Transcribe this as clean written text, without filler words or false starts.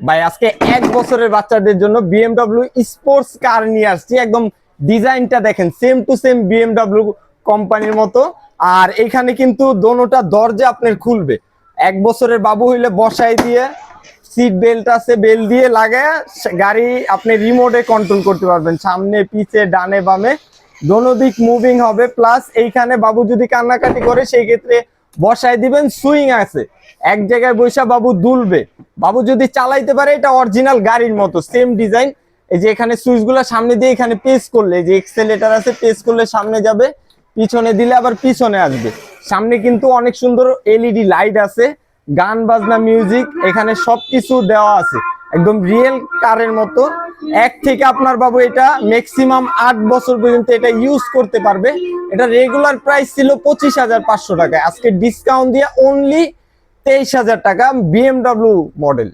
ভাই আজকে 1 বছরের বাচ্চাদের জন্য BMW স্পোর্টস কার নিয়ে আসছি। একদম ডিজাইনটা দেখেন, সেম টু সেম BMW কোম্পানির মতো। আর এখানে কিন্তু দোনোটা দরজা আপনার খুলবে। 1 বছরের বাবু হইলে বসাই দিয়ে সিট বেল্ট আছে, বেল্ট দিয়ে লাগায় গাড়ি আপনি রিমোটে কন্ট্রোল করতে পারবেন, সামনে পিছে ডানে বামে দোনো দিক মুভিং হবে। প্লাস এইখানে বাবু যদি কান্নাকাটি করে সেই ক্ষেত্রে বসাই দিবেন, সুইং আছে, এক জায়গায় বসে বাবু দুলবে। বাবু যদি চালাইতে পারে, এটা অরিজিনাল গাড়ির মতো সেম ডিজাইন। এই যে এখানে সুইচ গুলা সামনে দিয়ে এখানে প্রেস করলে যে এক্সেলেটর আছে, প্রেস করলে সামনে যাবে, পিছনে দিলে আবার পিছনে আসবে। সামনে কিন্তু অনেক সুন্দর এলইডি লাইট আছে, গান বাজনা মিউজিক এখানে সবকিছু দেওয়া আছে, একদম রিয়েল কারের মতো। এক থেকে আপনার বাবু এটা ম্যাক্সিমাম 8 বছর পর্যন্ত এটা ইউজ করতে পারবে। এটা রেগুলার প্রাইস ছিল 25,500 টাকা, আজকে ডিসকাউন্ট দিয়ে অনলি 23,000 টাকা BMW মডেল।